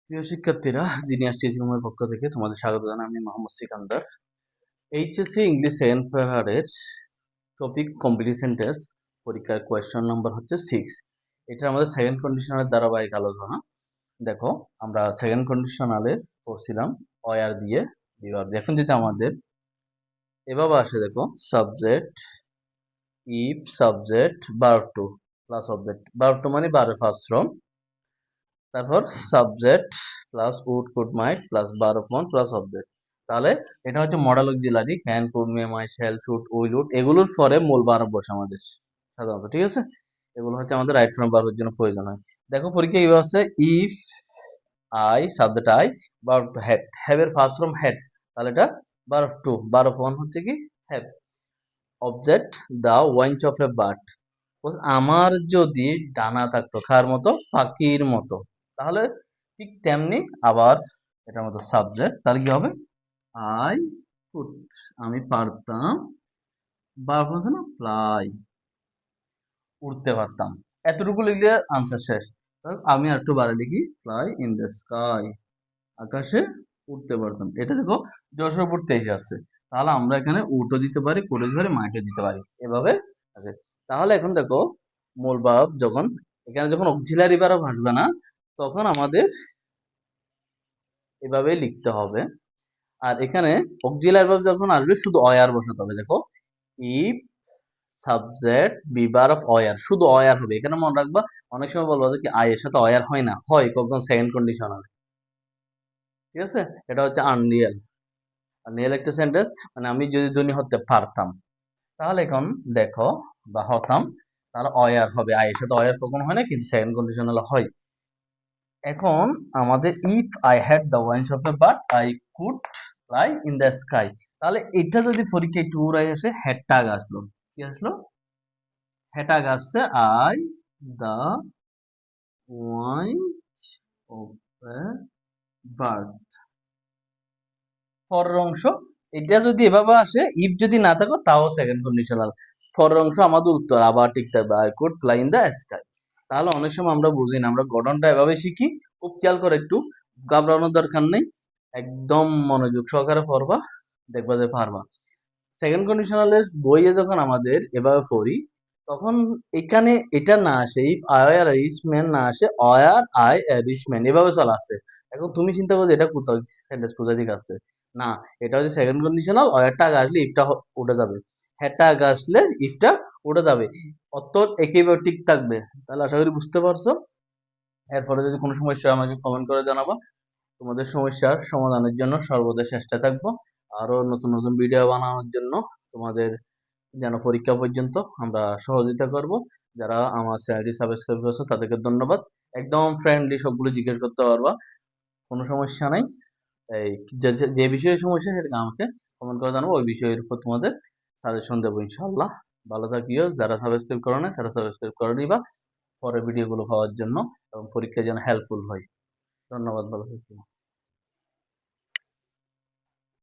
প্রিয় শিক্ষার্থীরা, genius teaching রুমের পক্ষ থেকে তোমাদের স্বাগত জানাই। আমি Mohammad Sikandar. HSC English second পেপারের টপিক কম্পিটিশন টেস্ট পরীক্ষার কোয়েশ্চন নাম্বার হচ্ছে 6। এটা আমাদের সেকেন্ড কন্ডিশনালের ধারাবাহিক আলোচনা। দেখো, আমরা সেকেন্ড কন্ডিশনালের পড়ছিলাম ওয়ার দিয়ে বিভাগ। এখন যেটা আমাদের এভাবে আসে, দেখো, subject if subject verb two plus object. Verb two মানে ভার্বের ফার্স্ট ফর্ম, তারপর subject plus would could might plus verb one plus object. তাহলে এটা হচ্ছে modal auxiliary. Can, could, may, might, shall, should, will, would, এগুলোর পরে মূল verb বসে আমাদের সাধারণত। ঠিক আছে, এগুলো হচ্ছে আমাদের রাইট ফর্ম ভার্বের জন্য প্রয়োজন হয়। দেখো, পরীক্ষা এইভাবে আছে, if I subject I verb two had, have এর ফার্স্ট ফর্ম হ্যাড, তাহলে এটা ভার্ব টু। ভার্ব ওয়ান হচ্ছে কি have. Object the wings of a bird, আমার যদি ডানা থাকতো, কার মতো? পাখির মতো। তাহলে ঠিক তেমনি আবার এটার মতো সাবজেক্ট, তাহলে কি হবে? আই কুড, আমি পারতাম, বা বলছে না ফ্লাই, উড়তে পারতাম। এতটুকু লিখলে আনসার শেষ। আমি আর একটু বাড়ে লিখি, ফ্লাই ইন দ্য স্কাই, আকাশে উড়তে পারতাম। এটা দেখো যশোর উপর তেইশ আসছে, তাহলে আমরা এখানে উটো দিতে পারি, করে ধরে মাইটে দিতে পারি, এভাবে আছে। তাহলে এখন দেখো, মূল ভাব যখন এখানে যখন অক্সিলারি ভার্ব আসবে না, তখন আমাদের এভাবে লিখতে হবে। আর এখানে অক্সিলারি ভার্ব যখন আসবে, শুধু অয়ার বসাতে হবে। দেখো, if subject be verb were, শুধু অয়ার হবে। এখানে মনে রাখবা, অনেক সময় বলবো যে কি আই এর সাথে অয়ার হয় না, হয় কখন সেকেন্ড কন্ডিশনাল। ঠিক আছে, এটা হচ্ছে আনরিয়াল। আনরিয়াল একটা সেন্টেন্স, মানে আমি যদি ধনী হতে পারতাম। তাহলে এখন দেখো, বা হতাম, তাহলে অয়ার হবে। আই এর সাথে অয়ার কখনো হয় না, কিন্তু সেকেন্ড কন্ডিশনাল হয়। এখন আমাদের if I had the wings of a bird I could fly in the sky. তাহলে এটা যদি পরীক্ষায় একটু উড়াই আসে, হ্যাডটাগ আসলো, কি আসলো? হ্যাডটাগ আসছে, I the wings of a bird. পরের অংশ, এটা যদি এভাবে আসে, ইফ যদি না থাকো, তাও সেকেন্ড কন্ডিশনাল। পরের অংশ আমাদের উত্তর আবার ঠিক থাকবে, I could fly in the sky. তাহলে অনেক সময় আমরা বুঝি না, আমরা গঠনটা এভাবে শিখি। খুব খেয়াল করে, একটু ঘাবড়ানোর দরকার নেই, একদম মনোযোগ সহকারে পড়বা, দেখবা যে পারবা। সেকেন্ড কন্ডিশনালের বইয়ে যখন আমাদের এভাবে পড়ি, তখন এখানে এটা না আসে, if I were rich man না আসে, অয়ার আই রিচ ম্যান, এভাবে চলে আসছে। এখন তুমি চিন্তা করো এটা কোথাও সেন্টেন্স কোথা থেকে আসছে? না, এটা হচ্ছে সেকেন্ড কন্ডিশনাল। অয়ারটা আগে আসলে ইফটা উঠে যাবে, হ্যাডটা আগে আসলে ইফটা উঠে যাবে, অত একইভাবে ঠিক থাকবে। তাহলে আশা করি বুঝতে পারছো। এরপরে যদি কোনো সমস্যা হয়, আমাকে কমেন্ট করে জানাবা। তোমাদের সমস্যার সমাধানের জন্য সর্বদা চেষ্টা থাকবো। আরো নতুন নতুন ভিডিও বানানোর জন্য তোমাদের যেন পরীক্ষা পর্যন্ত আমরা সহযোগিতা করব। যারা আমার চ্যানেলটি সাবস্ক্রাইব করেছো তাদেরকে ধন্যবাদ। একদম ফ্রেন্ডলি, সবগুলো জিজ্ঞেস করতে পারবা, কোনো সমস্যা নাই। এই যে বিষয়ে সমস্যা, সেটাকে আমাকে কমেন্ট করে জানাবো, ওই বিষয়ের উপর তোমাদের সাজেশন দেবো ইনশাআল্লাহ। ভালো থাকিও, যারা সাবস্ক্রাইব করো না তারা সাবস্ক্রাইব করে নিবা পরের ভিডিওগুলো পাওয়ার জন্য, এবং পরীক্ষায় যেন হেল্পফুল হয়। ধন্যবাদ, ভালো থাকিও।